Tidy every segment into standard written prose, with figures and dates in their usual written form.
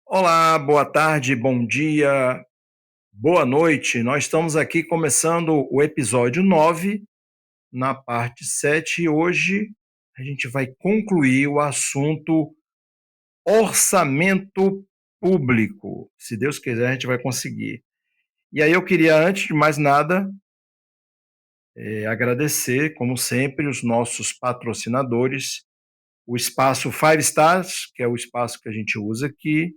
Olá, boa tarde, bom dia, boa noite. Nós estamos aqui começando o episódio 9, na parte 7, e hoje a gente vai concluir o assunto orçamento público. Se Deus quiser, a gente vai conseguir. E aí eu queria, antes de mais nada, agradecer, como sempre, os nossos patrocinadores, o espaço Five Stars, que é o espaço que a gente usa aqui,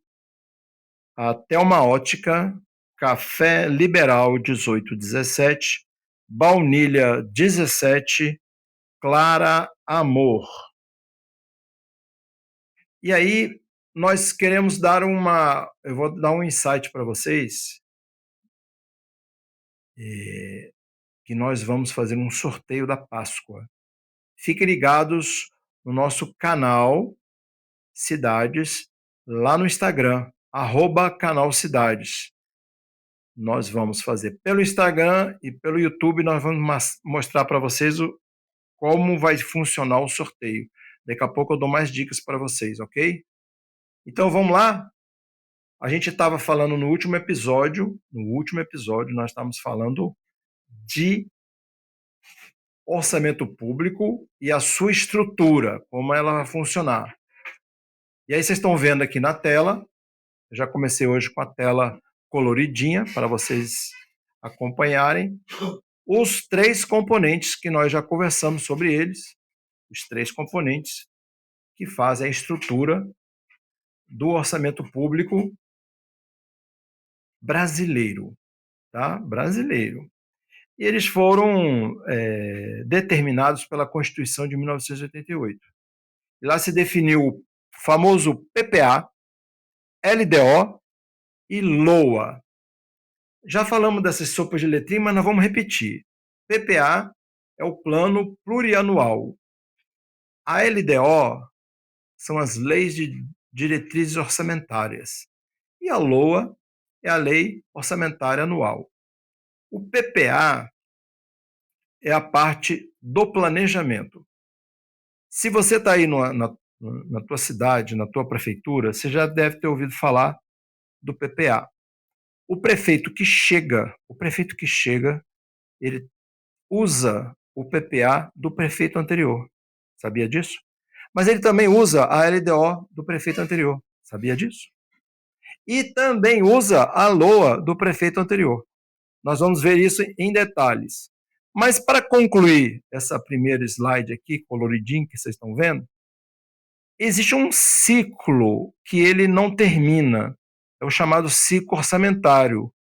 a Thelma Ótica, Café Liberal 1817, Baunilha 17, Clara Amor. E aí, nós queremos dar eu vou dar um insight para vocês, que nós vamos fazer um sorteio da Páscoa. Fiquem ligados no nosso canal Cidades, lá no Instagram, @canal Cidades. Nós vamos fazer pelo Instagram e pelo YouTube, nós vamos mostrar para vocês como vai funcionar o sorteio. Daqui a pouco eu dou mais dicas para vocês, ok? Então vamos lá? A gente estava falando no último episódio nós estávamos falando de orçamento público e a sua estrutura, como ela vai funcionar. E aí vocês estão vendo aqui na tela, eu já comecei hoje com a tela coloridinha para vocês acompanharem os 3 componentes que nós já conversamos sobre eles, os 3 componentes que fazem a estrutura do orçamento público brasileiro, tá? Brasileiro. E eles foram determinados pela Constituição de 1988. E lá se definiu o famoso PPA, LDO e LOA. Já falamos dessas sopas de letrinha, mas nós vamos repetir. PPA é o Plano Plurianual. A LDO são as Leis de Diretrizes Orçamentárias. E a LOA é a Lei Orçamentária Anual. O PPA é a parte do planejamento. Se você está aí na tua cidade, na tua prefeitura, você já deve ter ouvido falar do PPA. O prefeito que chega, ele usa o PPA do prefeito anterior. Sabia disso? Mas ele também usa a LDO do prefeito anterior. Sabia disso? E também usa a LOA do prefeito anterior. Nós vamos ver isso em detalhes. Mas para concluir essa primeira slide aqui, coloridinho, que vocês estão vendo, existe um ciclo que ele não termina. É o chamado ciclo orçamentário.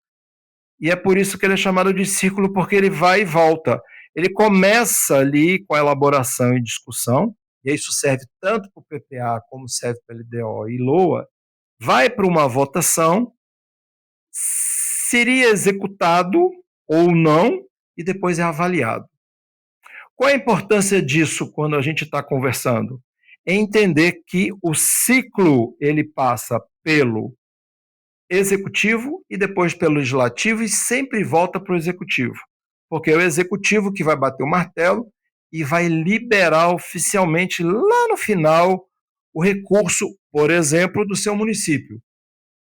E é por isso que ele é chamado de ciclo, porque ele vai e volta. Ele começa ali com a elaboração e discussão, e isso serve tanto para o PPA como serve para o LDO e LOA, vai para uma votação, seria executado ou não, e depois é avaliado. Qual a importância disso quando a gente está conversando? É entender que o ciclo ele passa pelo executivo e depois pelo legislativo e sempre volta para o executivo, porque é o executivo que vai bater o martelo e vai liberar oficialmente lá no final o recurso, por exemplo, do seu município.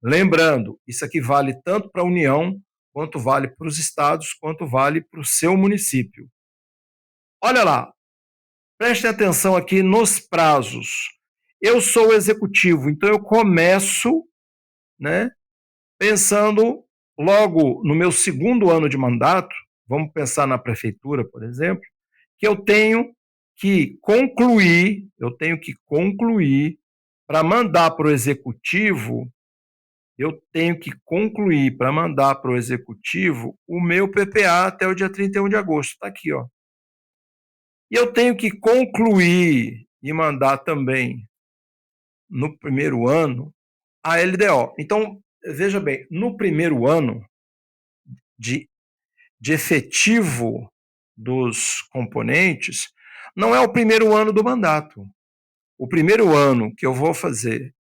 Lembrando, isso aqui vale tanto para a União, quanto vale para os estados, quanto vale para o seu município. Olha lá, prestem atenção aqui nos prazos. Eu sou o executivo, então eu começo, né, pensando logo no meu segundo ano de mandato, vamos pensar na prefeitura, por exemplo, que eu tenho que concluir para mandar para o executivo, o meu PPA até o dia 31 de agosto. Está aqui, ó. E eu tenho que concluir e mandar também no primeiro ano a LDO. Então, veja bem, no primeiro ano de efetivo dos componentes, não é o primeiro ano do mandato. O primeiro ano que eu vou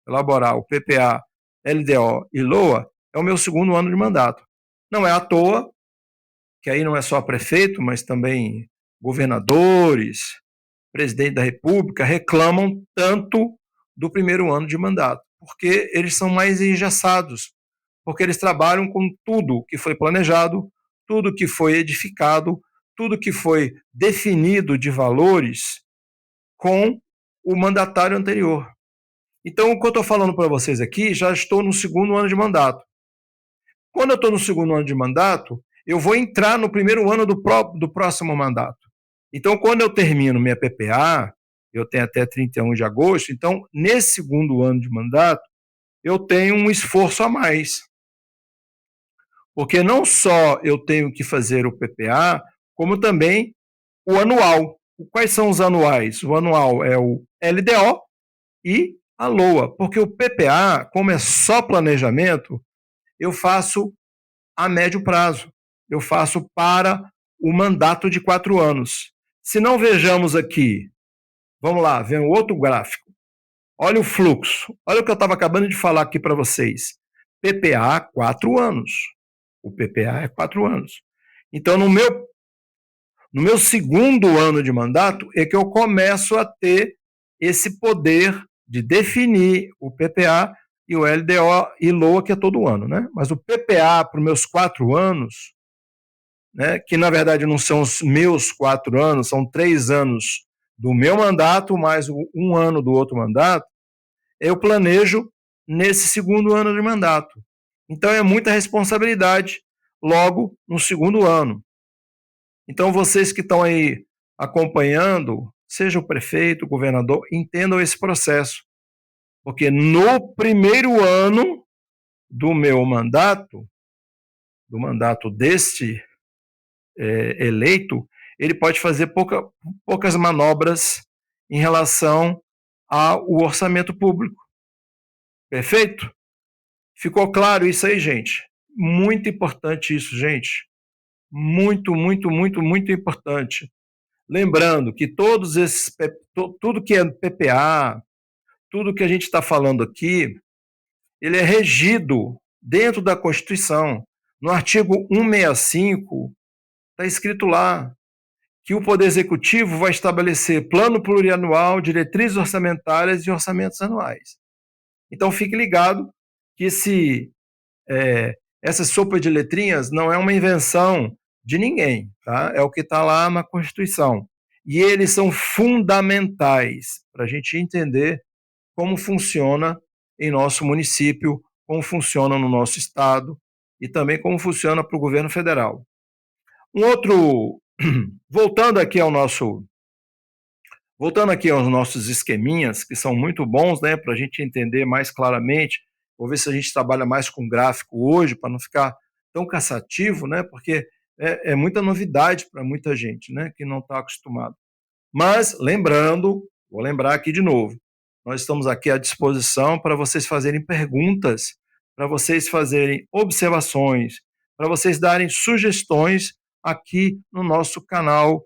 elaborar o PPA, LDO e LOA, é o meu segundo ano de mandato. Não é à toa, que aí não é só prefeito, mas também governadores, presidente da República, reclamam tanto do primeiro ano de mandato. porque eles são mais engessados, porque eles trabalham com tudo que foi planejado, tudo que foi edificado, tudo que foi definido de valores com o mandatário anterior. Então, o que eu estou falando para vocês aqui, já estou no segundo ano de mandato. Quando eu estou no segundo ano de mandato, eu vou entrar no primeiro ano do próximo mandato. Então, quando eu termino minha PPA, eu tenho até 31 de agosto, então, nesse segundo ano de mandato, eu tenho um esforço a mais. Porque não só eu tenho que fazer o PPA, como também o anual. Quais são os anuais? O anual é o LDO e a LOA, porque o PPA, como é só planejamento, eu faço a médio prazo. Eu faço para o mandato de 4 anos. Se não vejamos aqui, vamos lá, vem outro gráfico. Olha o fluxo. Olha o que eu estava acabando de falar aqui para vocês. PPA, 4 anos. O PPA é 4 anos. Então, no meu segundo ano de mandato, é que eu começo a ter esse poder de definir o PPA e o LDO e LOA, que é todo ano, né? Mas o PPA para os meus 4 anos, né, que na verdade não são os meus 4 anos, são 3 anos do meu mandato, mais um ano do outro mandato, eu planejo nesse segundo ano de mandato. Então é muita responsabilidade logo no segundo ano. Então vocês que estão aí acompanhando, seja o prefeito, o governador, entendam esse processo. Porque no primeiro ano do meu mandato, do mandato deste eleito, ele pode fazer poucas manobras em relação ao orçamento público. Perfeito? Ficou claro isso aí, gente? Muito importante isso, gente. Muito, muito, muito, muito importante. Lembrando que todos esses, tudo que é PPA, tudo que a gente está falando aqui, ele é regido dentro da Constituição. No artigo 165, está escrito lá que o Poder Executivo vai estabelecer plano plurianual, diretrizes orçamentárias e orçamentos anuais. Então, fique ligado que essa sopa de letrinhas não é uma invenção de ninguém, tá? É o que está lá na Constituição. E eles são fundamentais para a gente entender como funciona em nosso município, como funciona no nosso estado e também como funciona para o governo federal. Voltando aqui aos nossos esqueminhas, que são muito bons, né, para a gente entender mais claramente. Vou ver se a gente trabalha mais com gráfico hoje, para não ficar tão cansativo, né, porque é muita novidade para muita gente, né, que não está acostumado. Mas, vou lembrar aqui de novo, nós estamos aqui à disposição para vocês fazerem perguntas, para vocês fazerem observações, para vocês darem sugestões aqui no nosso canal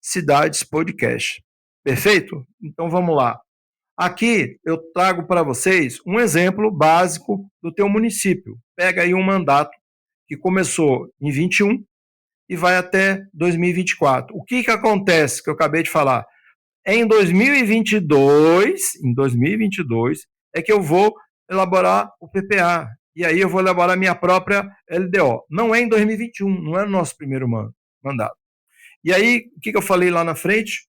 Cidades Podcast. Perfeito? Então vamos lá. Aqui eu trago para vocês um exemplo básico do teu município. Pega aí um mandato que começou em 21 e vai até 2024. O que acontece que eu acabei de falar? Em 2022 é que eu vou elaborar o PPA. E aí eu vou elaborar minha própria LDO. Não é em 2021, não é no nosso primeiro mandato. E aí, o que eu falei lá na frente?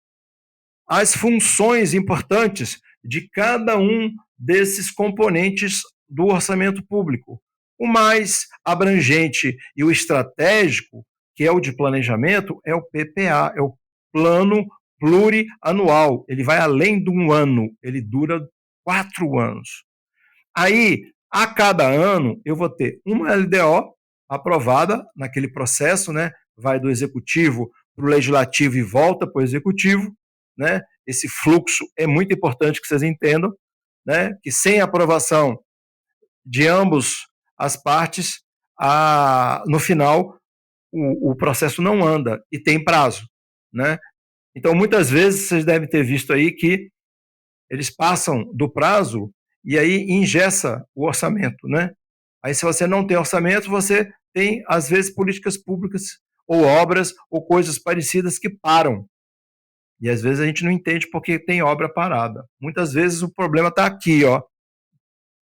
As funções importantes de cada um desses componentes do orçamento público. O mais abrangente e o estratégico, que é o de planejamento, é o PPA, é o Plano Plurianual. Ele vai além de um ano, ele dura 4 anos. Aí, a cada ano, eu vou ter uma LDO aprovada naquele processo, né? Vai do executivo para o legislativo e volta para o executivo, né? Esse fluxo é muito importante que vocês entendam, né? Que sem aprovação de ambos as partes, no final o processo não anda e tem prazo, né? Então, muitas vezes vocês devem ter visto aí que eles passam do prazo e aí engessa o orçamento, né? Aí, se você não tem orçamento, você tem, às vezes, políticas públicas ou obras ou coisas parecidas que param. E às vezes a gente não entende porque tem obra parada. Muitas vezes o problema está aqui, ó.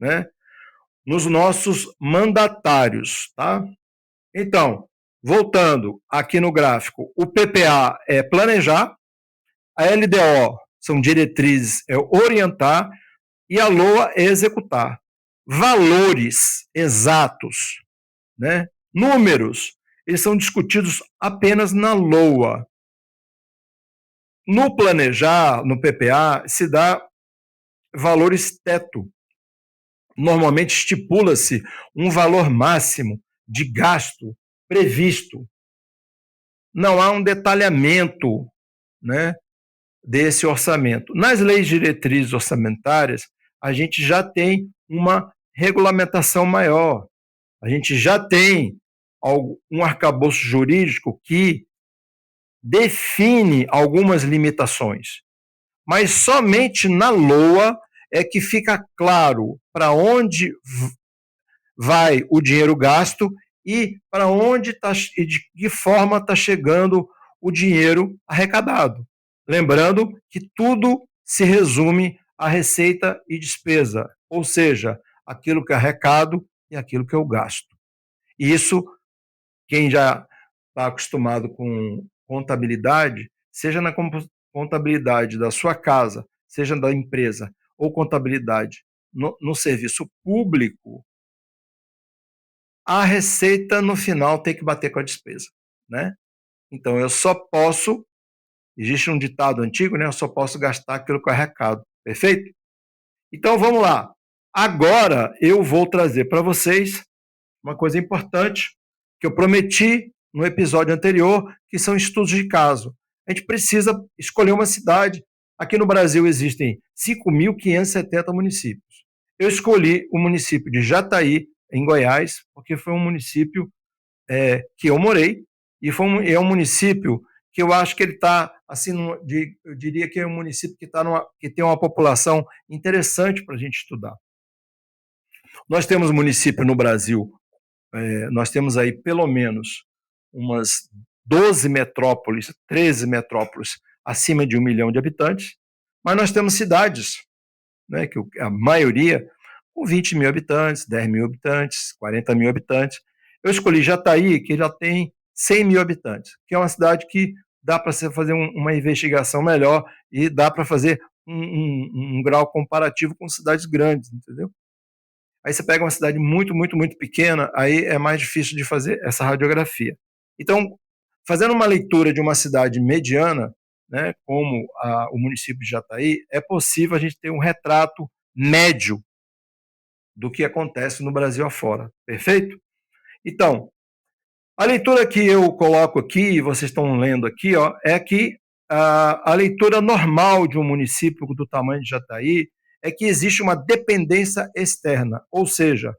né? Nos nossos mandatários, tá? Então, voltando aqui no gráfico, o PPA é planejar, a LDO são diretrizes, é orientar, e a LOA é executar. Valores exatos, né? Números, eles são discutidos apenas na LOA. No planejar, no PPA, se dá valores teto. Normalmente estipula-se um valor máximo de gasto previsto. Não há um detalhamento, né, desse orçamento. Nas leis diretrizes orçamentárias, a gente já tem uma regulamentação maior. A gente já tem um arcabouço jurídico que define algumas limitações. Mas somente na LOA é que fica claro para onde vai o dinheiro gasto e para onde está e de que forma está chegando o dinheiro arrecadado. Lembrando que tudo se resume a receita e despesa, ou seja, aquilo que é arrecado e aquilo que eu gasto. E isso, quem já está acostumado com contabilidade, seja na contabilidade da sua casa, seja da empresa, ou contabilidade no serviço público, a receita no final tem que bater com a despesa, né? Então eu só posso, existe um ditado antigo, né? Eu só posso gastar aquilo que eu arrecado, perfeito? Então vamos lá. Agora eu vou trazer para vocês uma coisa importante que eu prometi no episódio anterior, que são estudos de caso. A gente precisa escolher uma cidade. Aqui no Brasil existem 5.570 municípios. Eu escolhi o município de Jataí, em Goiás, porque foi um município que eu morei, e é um município que eu acho que ele está, assim, eu diria que é um município que tem uma população interessante para a gente estudar. Nós temos município no Brasil, nós temos aí pelo menos umas 12 metrópoles, 13 metrópoles acima de 1 milhão de habitantes, mas nós temos cidades, né, que a maioria com 20 mil habitantes, 10 mil habitantes, 40 mil habitantes. Eu escolhi Jataí, que já tem 100 mil habitantes, que é uma cidade que dá para você fazer uma investigação melhor e dá para fazer um grau comparativo com cidades grandes, entendeu? Aí você pega uma cidade muito, muito, muito pequena, aí é mais difícil de fazer essa radiografia. Então, fazendo uma leitura de uma cidade mediana, né, como o município de Jataí, é possível a gente ter um retrato médio do que acontece no Brasil afora, perfeito? Então, a leitura que eu coloco aqui, vocês estão lendo aqui, ó, é que a leitura normal de um município do tamanho de Jataí é que existe uma dependência externa, ou seja,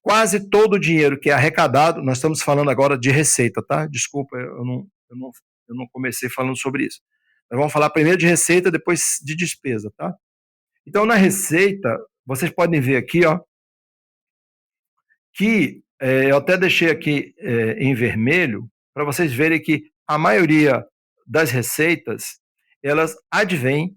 quase todo o dinheiro que é arrecadado, nós estamos falando agora de receita, tá? Desculpa, eu não comecei falando sobre isso. Nós vamos falar primeiro de receita, depois de despesa, tá? Então, na receita, vocês podem ver aqui, ó, que eu até deixei aqui em vermelho, para vocês verem que a maioria das receitas, elas advêm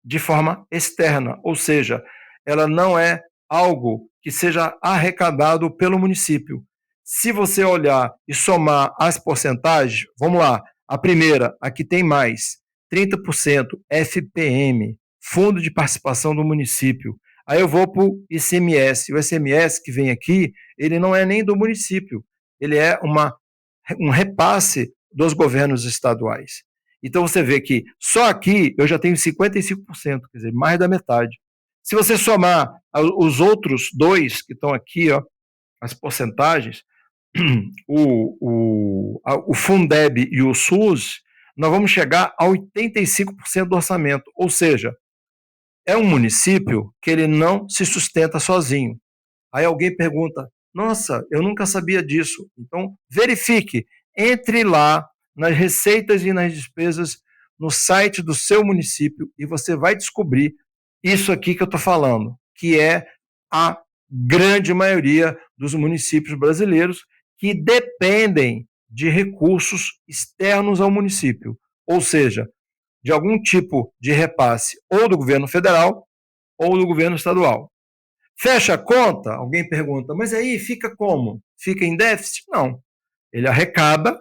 de forma externa, ou seja, ela não é algo que seja arrecadado pelo município. Se você olhar e somar as porcentagens, vamos lá, a primeira, aqui tem mais, 30% FPM, Fundo de Participação do Município. Aí eu vou para o ICMS. O ICMS que vem aqui, ele não é nem do município, ele é um repasse dos governos estaduais. Então você vê que só aqui eu já tenho 55%, quer dizer, mais da metade. Se você somar os outros dois que estão aqui, ó, as porcentagens, o Fundeb e o SUS, nós vamos chegar a 85% do orçamento, ou seja, é um município que ele não se sustenta sozinho. Aí alguém pergunta, nossa, eu nunca sabia disso. Então, verifique, entre lá nas receitas e nas despesas no site do seu município e você vai descobrir isso aqui que eu estou falando, que é a grande maioria dos municípios brasileiros que dependem de recursos externos ao município, ou seja, de algum tipo de repasse ou do governo federal ou do governo estadual. Fecha a conta? Alguém pergunta, mas aí fica como? Fica em déficit? Não. Ele arrecada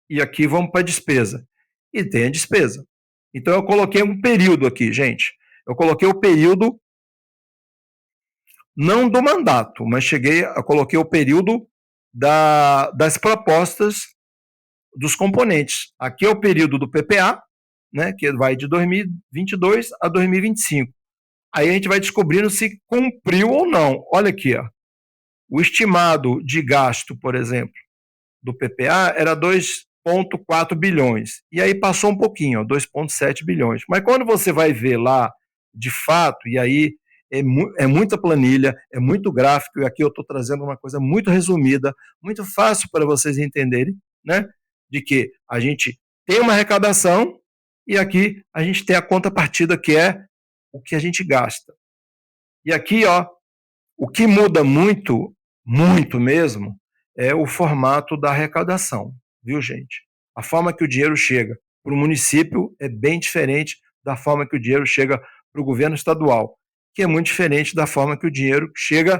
e aqui vamos para a despesa. E tem a despesa. Então eu coloquei um período aqui, gente. Eu coloquei o período não do mandato, mas eu coloquei o período das propostas dos componentes. Aqui é o período do PPA, né, que vai de 2022 a 2025. Aí a gente vai descobrindo se cumpriu ou não. Olha aqui, ó. O estimado de gasto, por exemplo, do PPA era 2,4 bilhões. E aí passou um pouquinho, 2,7 bilhões. Mas quando você vai ver lá, de fato, e aí é muita planilha, é muito gráfico, e aqui eu estou trazendo uma coisa muito resumida, muito fácil para vocês entenderem, né? De que a gente tem uma arrecadação e aqui a gente tem a contrapartida, que é o que a gente gasta. E aqui, ó, o que muda muito, muito mesmo, é o formato da arrecadação, viu, gente? A forma que o dinheiro chega para o município é bem diferente da forma que o dinheiro chega para o governo estadual, que é muito diferente da forma que o dinheiro chega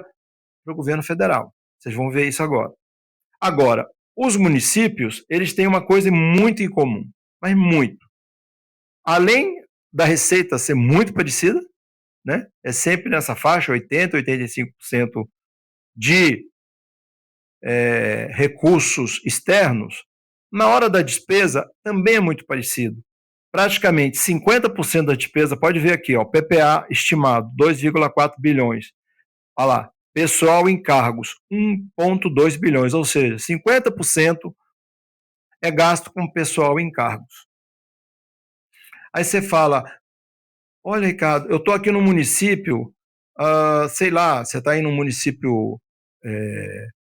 para o governo federal. Vocês vão ver isso agora. Agora, os municípios, eles têm uma coisa muito em comum, mas muito. Além da receita ser muito parecida, né? É sempre nessa faixa, 80%, 85% de recursos externos. Na hora da despesa, também é muito parecido. Praticamente 50% da despesa, pode ver aqui, ó, PPA estimado, 2,4 bilhões. Olha lá, pessoal em cargos, 1,2 bilhões, ou seja, 50% é gasto com pessoal em cargos. Aí você fala, olha, Ricardo, eu estou aqui no município, sei lá, você está aí no município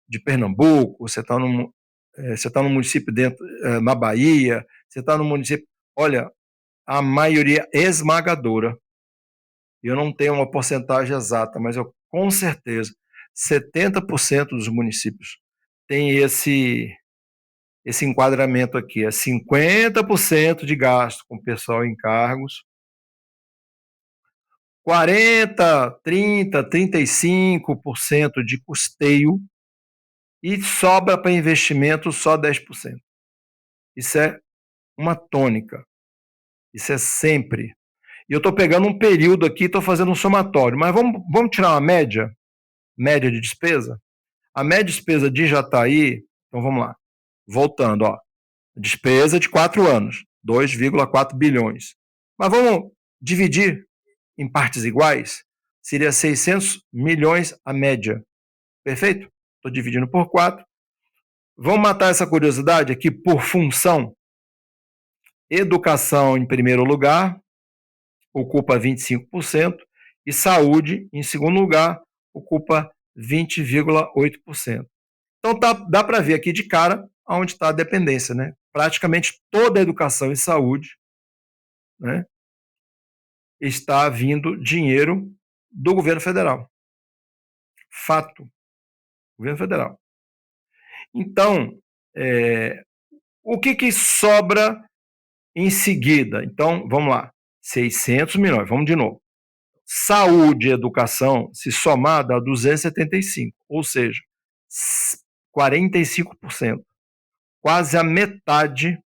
de Pernambuco, você está no município dentro, na Bahia, você está no município. Olha, a maioria esmagadora, eu não tenho uma porcentagem exata, mas eu com certeza 70% dos municípios tem esse enquadramento aqui, é 50% de gasto com pessoal em cargos, 40, 30, 35% de custeio e sobra para investimento só 10%. Isso é uma tônica. Isso é sempre. E eu estou pegando um período aqui, estou fazendo um somatório, mas vamos tirar uma média de despesa? A média de despesa de Jataí, então vamos lá, voltando, ó, despesa de 4 anos, 2,4 bilhões. Mas vamos dividir em partes iguais? Seria 600 milhões a média, perfeito? Estou dividindo por 4. Vamos matar essa curiosidade aqui por função. Educação em primeiro lugar, ocupa 25%, e saúde, em segundo lugar, ocupa 20,8%. Então dá para ver aqui de cara onde está a dependência, né? Praticamente toda a educação e saúde, né, está vindo dinheiro do governo federal. Fato, governo federal. Então, o que sobra em seguida? Então, vamos lá, 600 milhões, vamos de novo. Saúde e educação, se somar, dá 275, ou seja, 45%. Quase a metade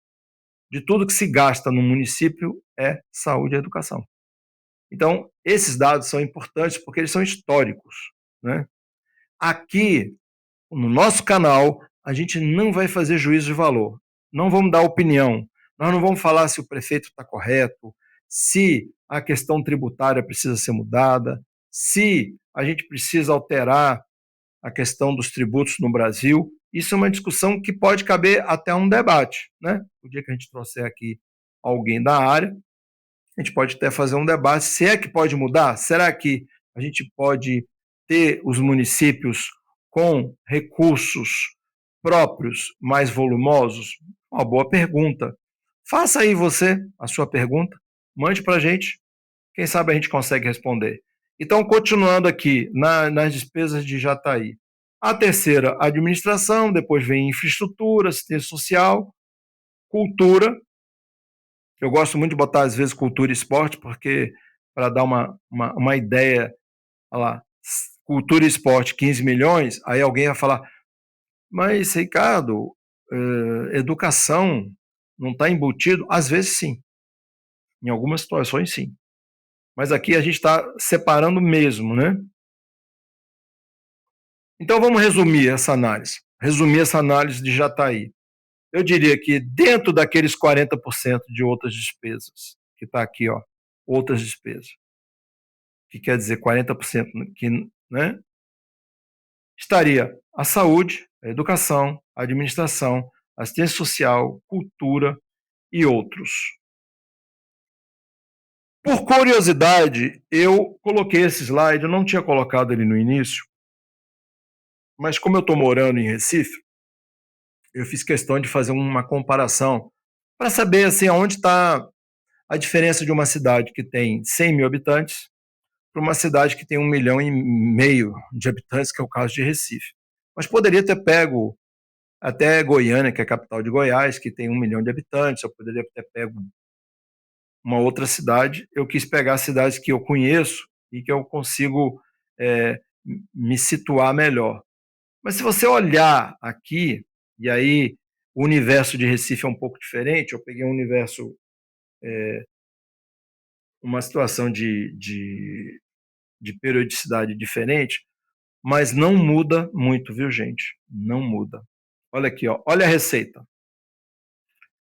de tudo que se gasta no município é saúde e educação. Então, esses dados são importantes porque eles são históricos, né? Aqui, no nosso canal, a gente não vai fazer juízo de valor, não vamos dar opinião, nós não vamos falar se o prefeito está correto, se a questão tributária precisa ser mudada, se a gente precisa alterar a questão dos tributos no Brasil. Isso é uma discussão que pode caber até um debate, né? O dia que a gente trouxer aqui alguém da área, a gente pode até fazer um debate, se é que pode mudar, será que a gente pode ter os municípios com recursos próprios mais volumosos? Uma boa pergunta. Faça aí você a sua pergunta, mande para a gente, quem sabe a gente consegue responder. Então, continuando aqui nas despesas de Jataí. A terceira, administração, depois vem infraestrutura, assistência social, cultura. Eu gosto muito de botar, às vezes, cultura e esporte, porque para dar uma ideia, olha lá, cultura e esporte 15 milhões, aí alguém vai falar, mas Ricardo, educação não está embutido? Às vezes sim, em algumas situações sim. Mas aqui a gente está separando mesmo, né? Então vamos resumir essa análise. Resumir essa análise de Jataí. Eu diria que dentro daqueles 40% de outras despesas, que está aqui, ó, outras despesas, que quer dizer 40% que, né, estaria a saúde, a educação, a administração, assistência social, cultura e outros. Por curiosidade, eu coloquei esse slide, eu não tinha colocado ele no início, mas como eu estou morando em Recife, eu fiz questão de fazer uma comparação para saber assim, onde está a diferença de uma cidade que tem 100 mil habitantes para uma cidade que tem 1,5 milhão de habitantes, que é o caso de Recife. Mas poderia ter pego até Goiânia, que é a capital de Goiás, que tem 1 milhão de habitantes, eu poderia ter pego uma outra cidade. Eu quis pegar cidades que eu conheço e que eu consigo é, me situar melhor. Mas se você olhar aqui, e aí o universo de Recife é um pouco diferente, eu peguei um universo, uma situação de periodicidade diferente, mas não muda muito, viu, gente? Não muda. Olha aqui, ó. Olha a receita.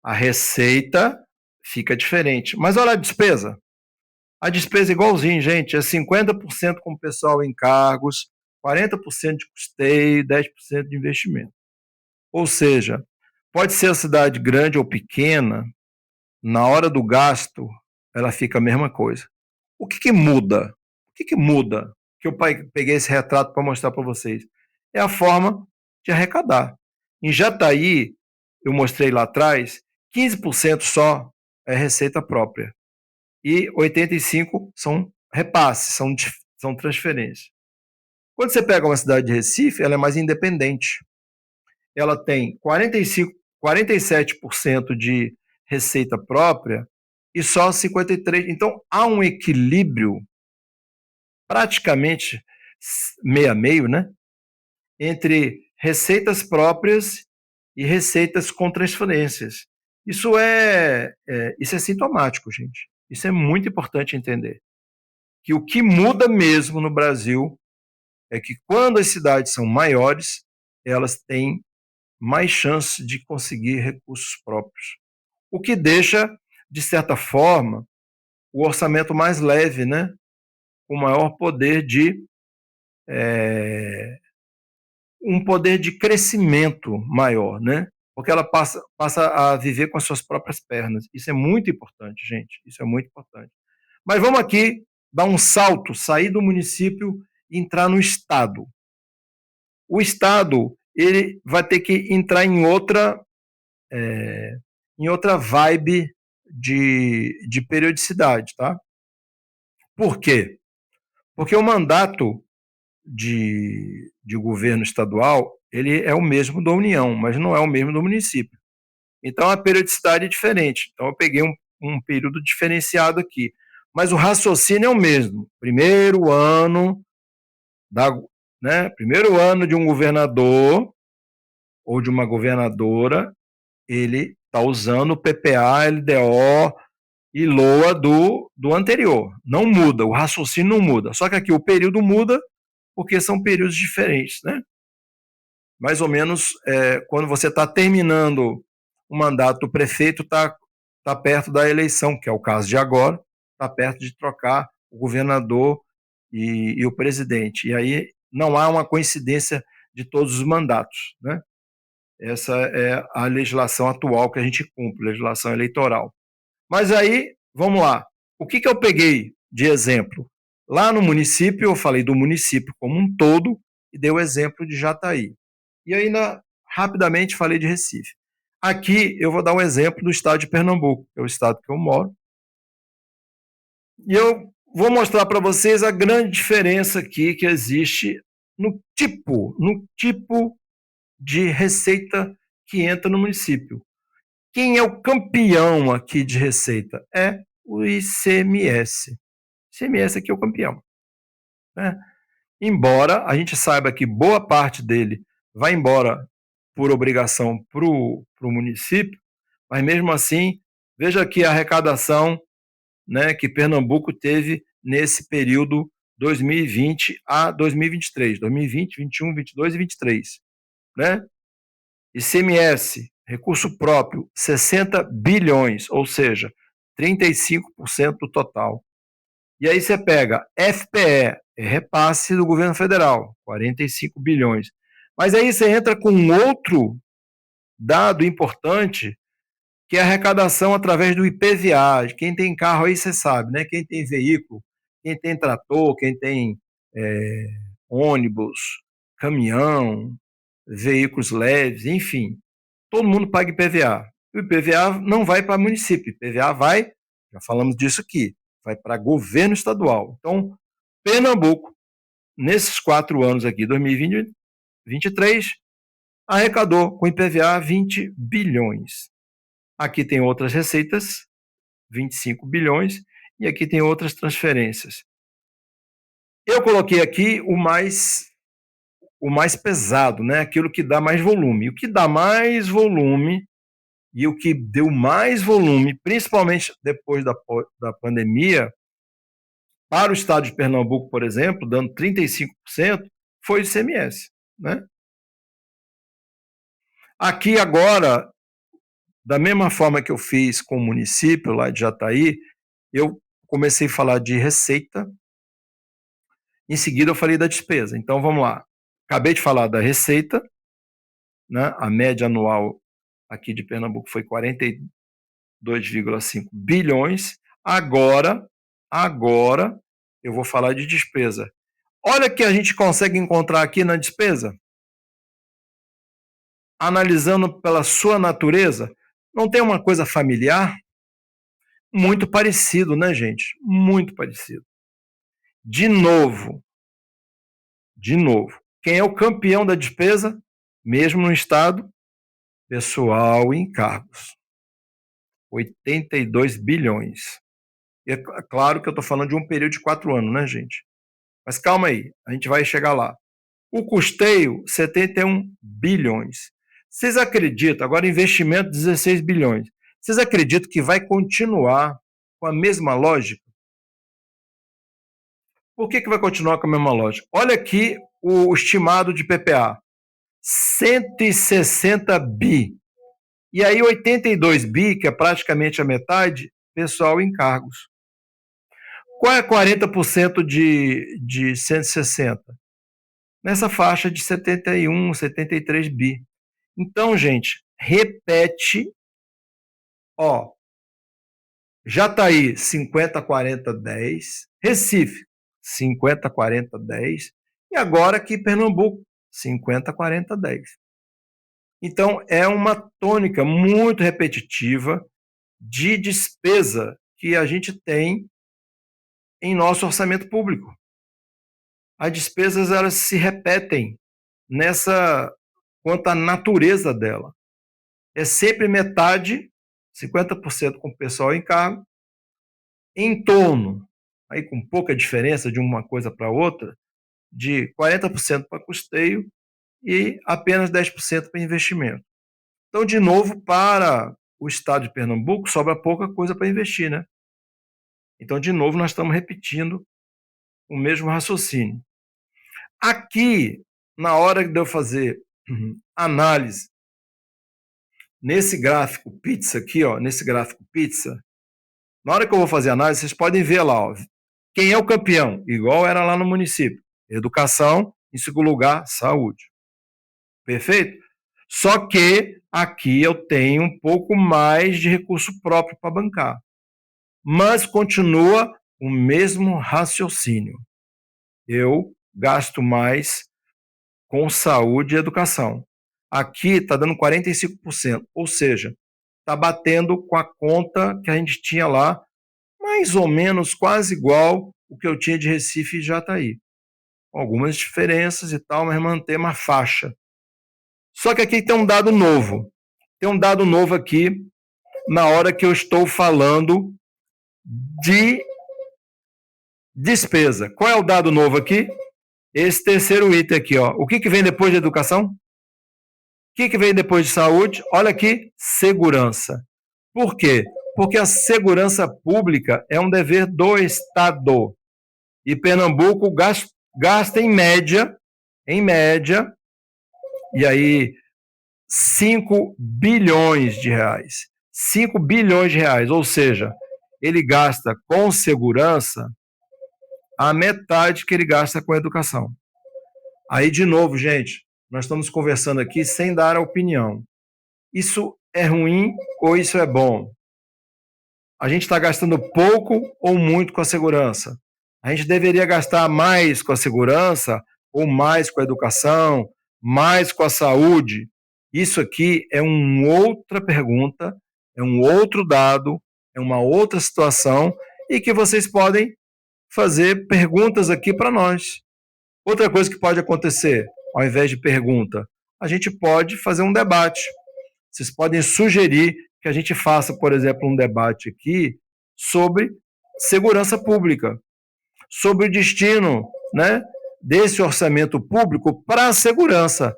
A receita fica diferente. Mas olha a despesa. A despesa é igualzinho, gente. É 50% com o pessoal em cargos, 40% de custeio e 10% de investimento. Ou seja, pode ser a cidade grande ou pequena, na hora do gasto, ela fica a mesma coisa. O que, que muda? O que, que muda? Que eu peguei esse retrato para mostrar para vocês. É a forma de arrecadar. Em Jataí, eu mostrei lá atrás, 15% só é receita própria. E 85% são repasses, são transferências. Quando você pega uma cidade de Recife, ela é mais independente. Ela tem 47% de receita própria e só 53%. Então, há um equilíbrio praticamente meio a meio, né? Entre receitas próprias e receitas com transferências. Isso é sintomático, gente. Isso é muito importante entender. Que o que muda mesmo no Brasil é que quando as cidades são maiores, elas têm mais chance de conseguir recursos próprios. O que deixa, de certa forma, o orçamento mais leve, né? Com maior poder de um poder de crescimento maior, né? Porque ela passa a viver com as suas próprias pernas. Isso é muito importante, gente. Isso é muito importante. Mas vamos aqui dar um salto, sair do município e entrar no estado. O estado ele vai ter que entrar em outra vibe de periodicidade, tá? Por quê? Porque o mandato de governo estadual ele é o mesmo da União, mas não é o mesmo do município. Então a periodicidade é diferente. Então eu peguei um período diferenciado aqui. Mas o raciocínio é o mesmo. Da, primeiro ano de um governador ou de uma governadora, ele está usando o PPA, LDO e LOA do anterior. Não muda, o raciocínio não muda. Só que aqui o período muda porque são períodos diferentes, né? Mais ou menos quando você está terminando o mandato do prefeito, tá perto da eleição, que é o caso de agora, está perto de trocar o governador e o presidente. E aí não há uma coincidência de todos os mandatos, né? Essa é a legislação atual que a gente cumpre, legislação eleitoral. Mas aí, vamos lá. O que, que eu peguei de exemplo? Lá no município, eu falei do município como um todo e dei o exemplo de Jataí. E ainda, rapidamente, falei de Recife. Aqui, eu vou dar um exemplo do estado de Pernambuco, que é o estado que eu moro. E eu vou mostrar para vocês a grande diferença aqui que existe no tipo de receita que entra no município. Quem é o campeão aqui de receita? É o ICMS. ICMS aqui é o campeão, né? embora a gente saiba que boa parte dele vai embora por obrigação para o município, mas mesmo assim, veja aqui a arrecadação, né, que Pernambuco teve nesse período 2020 a 2023, 2020, 21, 22 e 23, né? ICMS, recurso próprio, 60 bilhões, ou seja, 35% do total. E aí você pega FPE, repasse do governo federal, 45 bilhões. Mas aí você entra com um outro dado importante, que é a arrecadação através do IPVA. Quem tem carro aí você sabe, né? Quem tem veículo, quem tem trator, quem tem ônibus, caminhão, veículos leves, enfim, todo mundo paga IPVA. O IPVA não vai para município, IPVA vai, já falamos disso aqui, vai para governo estadual. Então, Pernambuco, nesses 4 anos aqui, 2020 e 2023, arrecadou com IPVA 20 bilhões. Aqui tem outras receitas, 25 bilhões, e aqui tem outras transferências. Eu coloquei aqui o mais pesado, né? Aquilo que dá mais volume. O que dá mais volume e o que deu mais volume, principalmente depois da pandemia, para o estado de Pernambuco, por exemplo, dando 35%, foi o ICMS, né? Aqui agora, da mesma forma que eu fiz com o município lá de Jataí, eu comecei a falar de receita, em seguida eu falei da despesa. Então vamos lá. Acabei de falar da receita, né? A média anual aqui de Pernambuco foi 42,5 bilhões. Agora eu vou falar de despesa. Olha o que a gente consegue encontrar aqui na despesa. Analisando pela sua natureza, não tem uma coisa familiar? Muito parecido, né, gente? Muito parecido. De novo, quem é o campeão da despesa, mesmo no estado? Pessoal e encargos. 82 bilhões. E é claro que eu estou falando de um período de 4 anos, né, gente? Mas calma aí, a gente vai chegar lá. O custeio, 71 bilhões. Vocês acreditam, agora investimento, 16 bilhões. Vocês acreditam que vai continuar com a mesma lógica? Por que vai continuar com a mesma lógica? Olha aqui o estimado de PPA. 160 bi. E aí 82 bi, que é praticamente a metade, pessoal em encargos. Qual é 40% de 160? Nessa faixa de 71, 73 bi. Então, gente, repete, ó, Jataí 50, 40, 10, Recife 50, 40, 10 e agora aqui Pernambuco 50, 40, 10. Então, é uma tônica muito repetitiva de despesa que a gente tem em nosso orçamento público. As despesas elas se repetem nessa quanto à natureza dela. É sempre metade, 50% com o pessoal em cargo, em torno, aí com pouca diferença de uma coisa para outra, de 40% para custeio e apenas 10% para investimento. Então, de novo, para o estado de Pernambuco, sobra pouca coisa para investir, né? Então, de novo, nós estamos repetindo o mesmo raciocínio. Aqui, na hora de eu fazer análise, nesse gráfico pizza aqui, ó, nesse gráfico pizza, na hora que eu vou fazer análise, vocês podem ver lá, ó, quem é o campeão, igual era lá no município. Educação, em segundo lugar, saúde. Perfeito? Só que aqui eu tenho um pouco mais de recurso próprio para bancar. Mas continua o mesmo raciocínio. Eu gasto mais com saúde e educação. Aqui está dando 45%, ou seja, está batendo com a conta que a gente tinha lá, mais ou menos quase igual o que eu tinha de Recife e Jataí. Algumas diferenças e tal, mas mantém uma faixa. Só que aqui tem um dado novo. Tem um dado novo aqui na hora que eu estou falando de despesa. Qual é o dado novo aqui? esse terceiro item aqui, ó. O que vem depois de educação? O que vem depois de saúde? Olha aqui, segurança. Por quê? Porque a segurança pública é um dever do Estado. E Pernambuco gasta em média, e aí 5 bilhões de reais. 5 bilhões de reais, ou seja, ele gasta com segurança a metade que ele gasta com educação. Aí, de novo, gente, nós estamos conversando aqui sem dar a opinião. Isso é ruim ou isso é bom? A gente está gastando pouco ou muito com a segurança? A gente deveria gastar mais com a segurança ou mais com a educação, mais com a saúde? Isso aqui é uma outra pergunta, é um outro dado, é uma outra situação e que vocês podem fazer perguntas aqui para nós. Outra coisa que pode acontecer, ao invés de pergunta, a gente pode fazer um debate. Vocês podem sugerir que a gente faça, por exemplo, um debate aqui sobre segurança pública, sobre o destino, né, desse orçamento público para a segurança.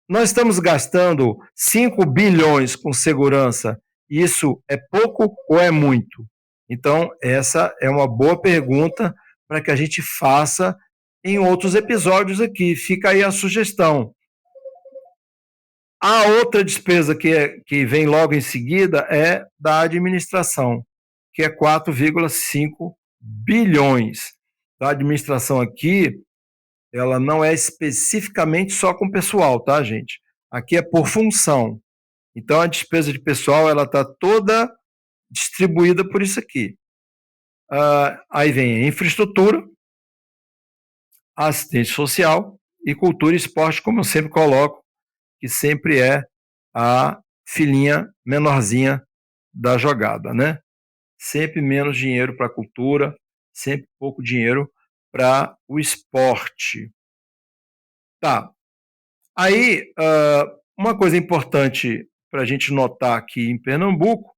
Nós estamos gastando 5 bilhões com segurança. Isso é pouco ou é muito? Então, essa é uma boa pergunta para que a gente faça em outros episódios aqui. Fica aí a sugestão. A outra despesa que vem logo em seguida é da administração, que é 4,5 bilhões. A administração aqui, ela não é especificamente só com pessoal, tá, gente? Aqui é por função. Então, a despesa de pessoal, ela está toda distribuída por isso aqui. Aí vem a infraestrutura, assistência social e cultura e esporte, como eu sempre coloco, que sempre é a filhinha menorzinha da jogada, né? Sempre menos dinheiro para a cultura, sempre pouco dinheiro para o esporte. Tá. Aí, uma coisa importante para a gente notar aqui em Pernambuco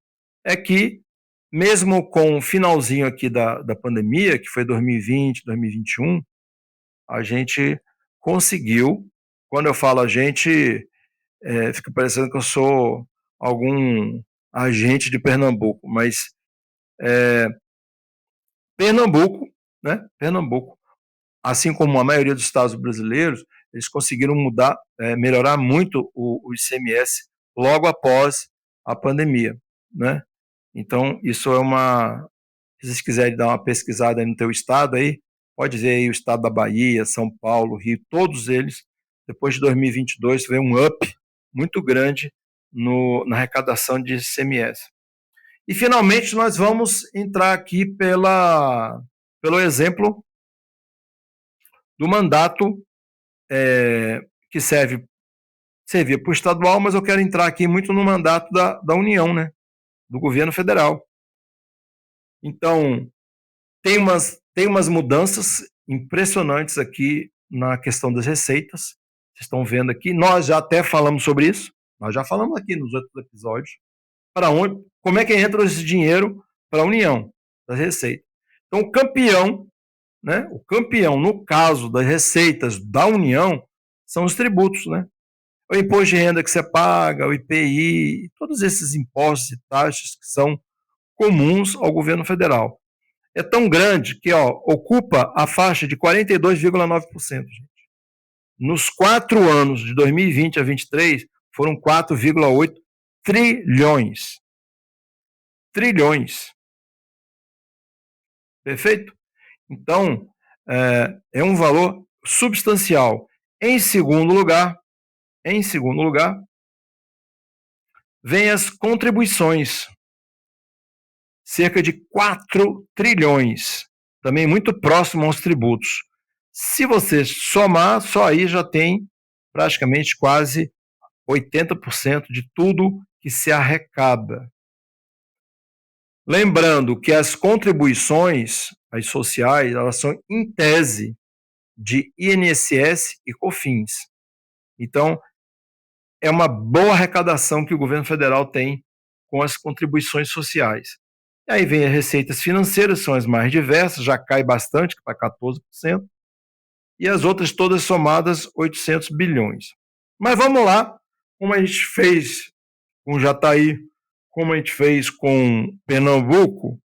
é que, mesmo com o finalzinho aqui da pandemia, que foi 2020, 2021, a gente conseguiu, quando eu falo a gente, fica parecendo que eu sou algum agente de Pernambuco, mas Pernambuco, né? Pernambuco, assim como a maioria dos estados brasileiros, eles conseguiram melhorar muito o ICMS logo após a pandemia, né? Então, isso é se vocês quiserem dar uma pesquisada aí no teu estado aí, pode ver aí o estado da Bahia, São Paulo, Rio, todos eles, depois de 2022, veio um up muito grande na arrecadação de ICMS. E, finalmente, nós vamos entrar aqui pelo exemplo do mandato que servia para o estadual, mas eu quero entrar aqui muito no mandato da União, né? Do governo federal. Então, tem umas mudanças impressionantes aqui na questão das receitas. Vocês estão vendo aqui, nós já até falamos sobre isso, nós já falamos aqui nos outros episódios, como é que entra esse dinheiro para a União, das receitas. Então, o campeão, né, no caso das receitas da União, são os tributos, né? O imposto de renda que você paga, o IPI, todos esses impostos e taxas que são comuns ao governo federal. É tão grande que ocupa a faixa de 42,9%. Nos 4 anos, de 2020 a 2023, foram 4,8 trilhões. Trilhões. Perfeito? Então, é um valor substancial. Em segundo lugar, vem as contribuições. Cerca de 4 trilhões. Também muito próximo aos tributos. Se você somar, só aí já tem praticamente quase 80% de tudo que se arrecada. Lembrando que as contribuições, as sociais, elas são em tese de INSS e COFINS. Então, é uma boa arrecadação que o governo federal tem com as contribuições sociais. E aí vem as receitas financeiras, são as mais diversas, já cai bastante, para 14%. e as outras todas somadas 800 bilhões. Mas vamos lá, como a gente fez com Jataí, como a gente fez com Pernambuco,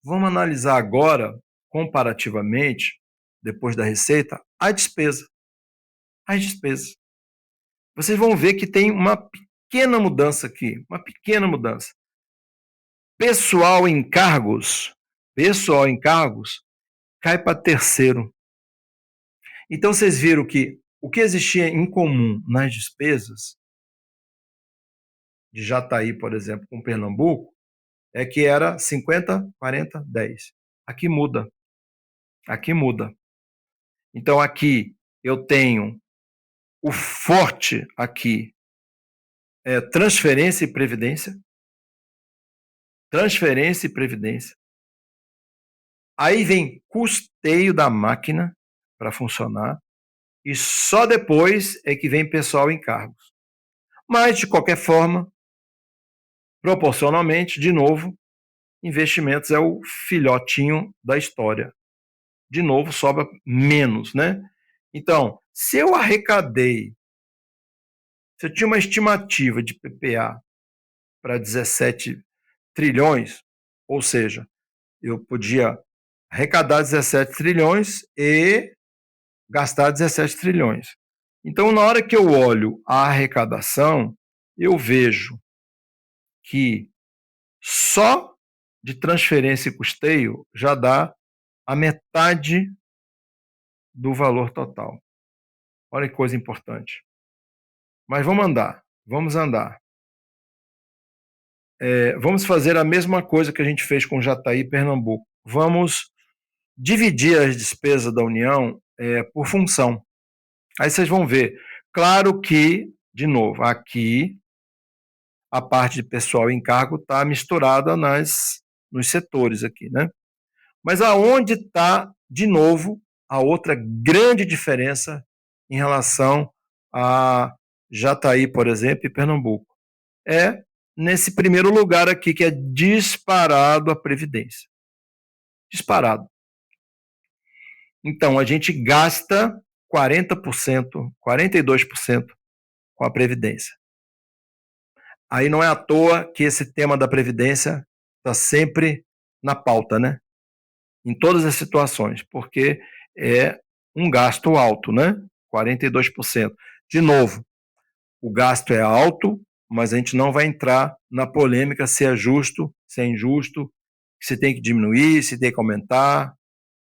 vamos analisar agora, comparativamente, depois da receita, a despesa. As despesas. Vocês vão ver que tem uma pequena mudança aqui, uma pequena mudança. Pessoal em cargos cai para terceiro. Então vocês viram que o que existia em comum nas despesas de Jataí, por exemplo, com Pernambuco, é que era 50, 40, 10. Aqui muda. Aqui muda. Então aqui eu tenho o forte aqui é transferência e previdência. Transferência e previdência. Aí vem custeio da máquina para funcionar. E só depois é que vem pessoal em cargos. Mas, de qualquer forma, proporcionalmente, de novo, investimentos é o filhotinho da história. De novo, sobra menos, né? Então, se eu arrecadei, se eu tinha uma estimativa de PPA para 17 trilhões, ou seja, eu podia arrecadar 17 trilhões e gastar 17 trilhões. Então, na hora que eu olho a arrecadação, eu vejo que só de transferência e custeio já dá a metade do valor total. Olha que coisa importante. Mas vamos andar. Vamos fazer a mesma coisa que a gente fez com Jataí e Pernambuco. Vamos dividir as despesas da União por função. Aí vocês vão ver. Claro que, de novo, aqui a parte de pessoal em cargo está misturada nos setores aqui, né? Mas aonde está, de novo, a outra grande diferença em relação a Jataí, por exemplo, e Pernambuco? É nesse primeiro lugar aqui, que é disparado a Previdência. Disparado. Então, a gente gasta 40%, 42% com a Previdência. Aí não é à toa que esse tema da Previdência está sempre na pauta, né? Em todas as situações, porque é um gasto alto, né? 42%. De novo, o gasto é alto, mas a gente não vai entrar na polêmica se é justo, se é injusto, se tem que diminuir, se tem que aumentar,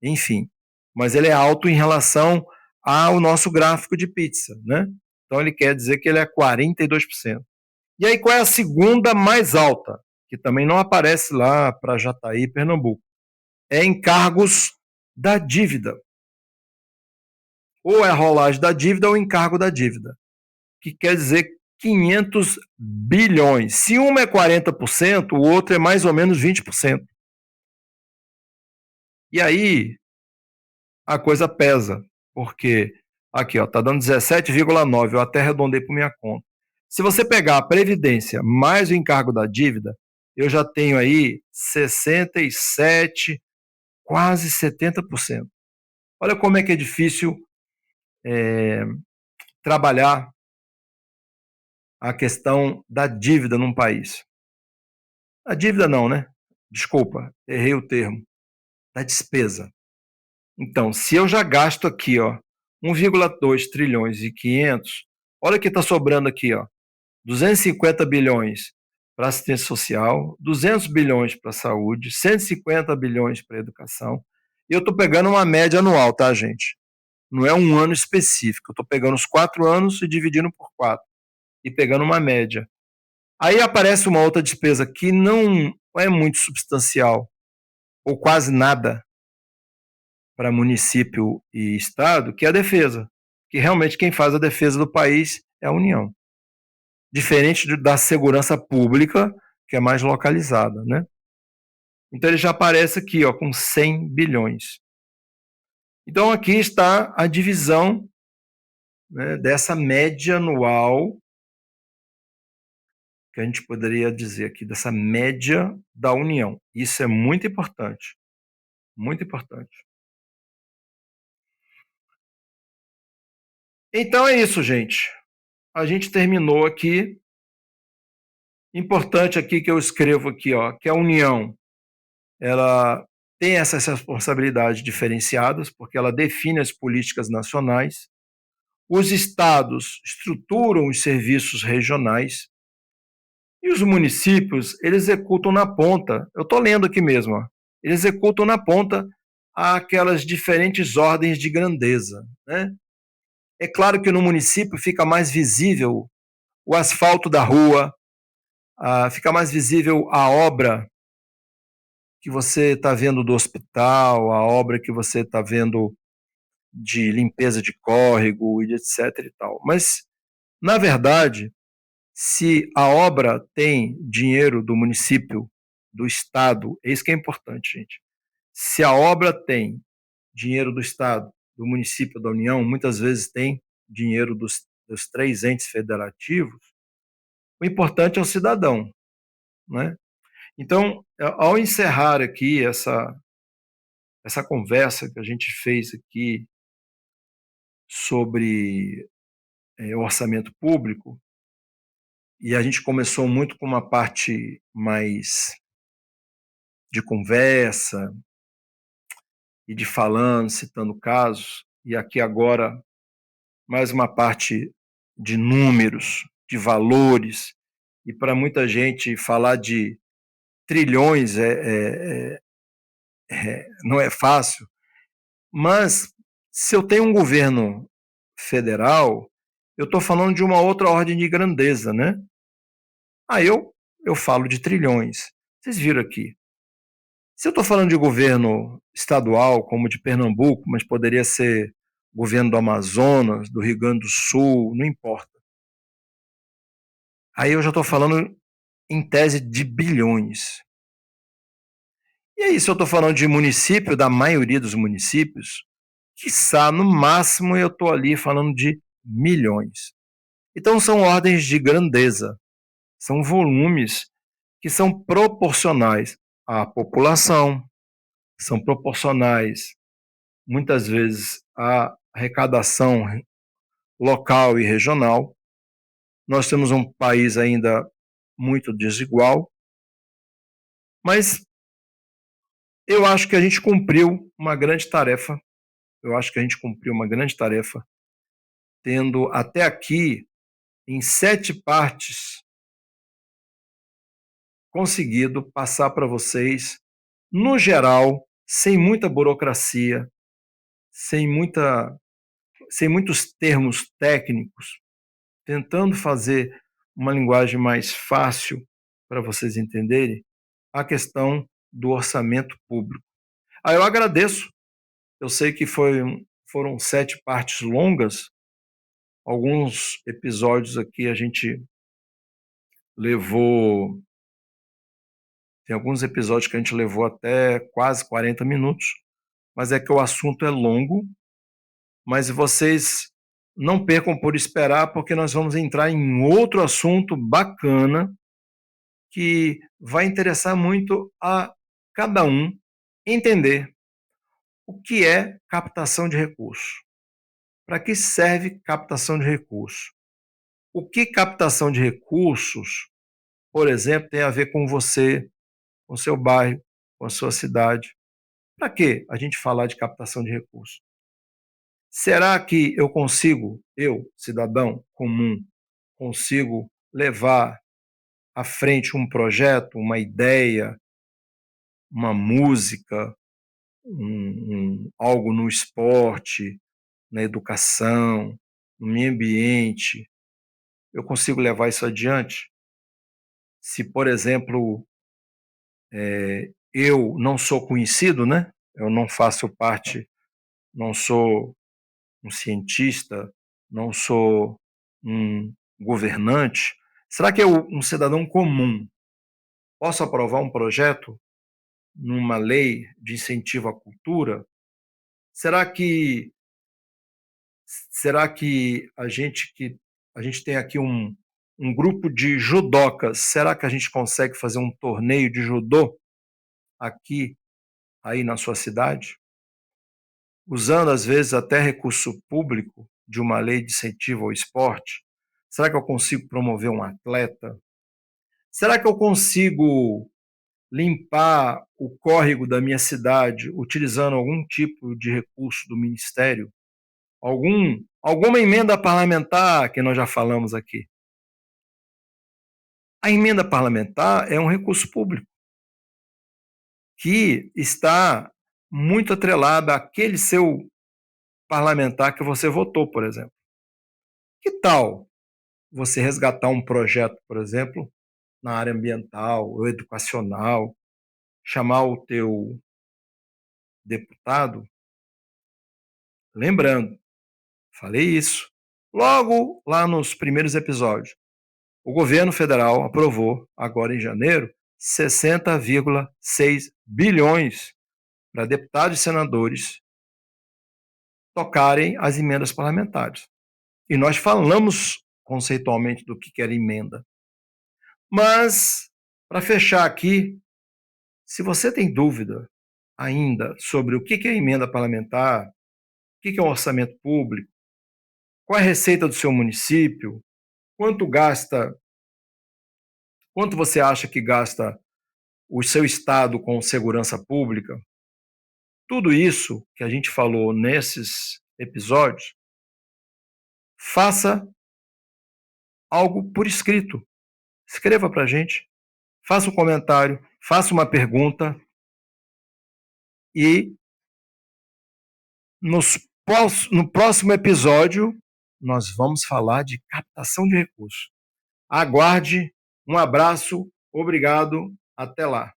enfim. Mas ele é alto em relação ao nosso gráfico de pizza, né? Então ele quer dizer que ele é 42%. E aí qual é a segunda mais alta, que também não aparece lá para Jataí e Pernambuco? É encargos da dívida. Ou é a rolagem da dívida ou encargo da dívida, que quer dizer 500 bilhões. Se uma é 40%, o outro é mais ou menos 20%. E aí a coisa pesa, porque aqui ó, tá dando 17,9, eu até arredondei para minha conta. Se você pegar a previdência mais o encargo da dívida, eu já tenho aí 67, quase 70%. Olha como é que é difícil trabalhar a questão da dívida num país. A dívida não, né? Desculpa, errei o termo. Da despesa. Então, se eu já gasto aqui, ó, 1,2 trilhões e 500, olha o que está sobrando aqui, ó, 250 bilhões para assistência social, 200 bilhões para saúde, 150 bilhões para educação. E eu estou pegando uma média anual, tá, gente? Não é um ano específico. Eu estou pegando os 4 anos e dividindo por 4 e pegando uma média. Aí aparece uma outra despesa que não é muito substancial, ou quase nada, para município e estado, que é a defesa. Que realmente quem faz a defesa do país é a União. Diferente da segurança pública, que é mais localizada, né? Então ele já aparece aqui, ó, com 100 bilhões. Então aqui está a divisão, né, dessa média anual, que a gente poderia dizer aqui, dessa média da União. Isso é muito importante. Muito importante. Então é isso, gente. A gente terminou aqui. Importante aqui que eu escrevo aqui, ó, que a União, ela tem essas responsabilidades diferenciadas, porque ela define as políticas nacionais. Os estados estruturam os serviços regionais e os municípios, eles executam na ponta. Eu estou lendo aqui mesmo, ó, eles executam na ponta aquelas diferentes ordens de grandeza, né? É claro que no município fica mais visível o asfalto da rua, fica mais visível a obra que você está vendo do hospital, a obra que você está vendo de limpeza de córrego e etc e tal. Mas, na verdade, se a obra tem dinheiro do município, do estado, é isso que é importante, gente. Se a obra tem dinheiro do estado, do município, da União, muitas vezes tem dinheiro dos três entes federativos, o importante é o cidadão, né? Então, ao encerrar aqui essa conversa que a gente fez aqui sobre orçamento público, e a gente começou muito com uma parte mais de conversa e de falando, citando casos, e aqui agora mais uma parte de números, de valores, e para muita gente falar de trilhões não é fácil, mas se eu tenho um governo federal, eu estou falando de uma outra ordem de grandeza, né? Aí eu falo de trilhões. Vocês viram aqui. Se eu estou falando de governo estadual, como de Pernambuco, mas poderia ser governo do Amazonas, do Rio Grande do Sul, não importa. Aí eu já estou falando em tese de bilhões. E aí, se eu estou falando de município, da maioria dos municípios, quiçá, no máximo, eu estou ali falando de milhões. Então, são ordens de grandeza, são volumes que são proporcionais à população, são proporcionais, muitas vezes, à arrecadação local e regional. Nós temos um país ainda muito desigual, mas eu acho que a gente cumpriu uma grande tarefa. Eu acho que a gente cumpriu uma grande tarefa, tendo até aqui, em 7 partes, conseguido passar para vocês, no geral, sem muita burocracia, sem, muita, sem muitos termos técnicos, tentando fazer uma linguagem mais fácil para vocês entenderem, a questão do orçamento público. Eu agradeço, eu sei que foram 7 partes longas, alguns episódios aqui a gente levou, tem alguns episódios que a gente levou até quase 40 minutos, mas é que o assunto é longo, mas vocês não percam por esperar, porque nós vamos entrar em outro assunto bacana que vai interessar muito a cada um entender o que é captação de recursos. Para que serve captação de recursos? O que captação de recursos, por exemplo, tem a ver com você, com o seu bairro, com a sua cidade? Para que a gente falar de captação de recursos? Será que eu consigo, eu, cidadão comum, consigo levar à frente um projeto, uma ideia, uma música, algo no esporte, na educação, no meio ambiente? Eu consigo levar isso adiante? Se, por exemplo, eu não sou conhecido, né? Eu não faço parte, não sou um cientista, não sou um governante. Será que eu, um cidadão comum, posso aprovar um projeto numa lei de incentivo à cultura? Será que a gente tem aqui um grupo de judocas? Será que a gente consegue fazer um torneio de judô aqui aí na sua cidade? Usando às vezes até recurso público de uma lei de incentivo ao esporte? Será que eu consigo promover um atleta? Será que eu consigo limpar o córrego da minha cidade utilizando algum tipo de recurso do ministério? Alguma emenda parlamentar que nós já falamos aqui? A emenda parlamentar é um recurso público que está muito atrelada àquele seu parlamentar que você votou, por exemplo. Que tal você resgatar um projeto, por exemplo, na área ambiental ou educacional, chamar o teu deputado, lembrando, falei isso logo lá nos primeiros episódios. O governo federal aprovou, agora em janeiro, 60,6 bilhões para deputados e senadores tocarem as emendas parlamentares. E nós falamos conceitualmente do que era emenda. Mas, para fechar aqui, se você tem dúvida ainda sobre o que é emenda parlamentar, o que é um orçamento público, qual é a receita do seu município, quanto gasta, quanto você acha que gasta o seu estado com segurança pública, tudo isso que a gente falou nesses episódios, faça algo por escrito. Escreva para a gente, faça um comentário, faça uma pergunta e no próximo episódio nós vamos falar de captação de recursos. Aguarde, um abraço, obrigado, até lá.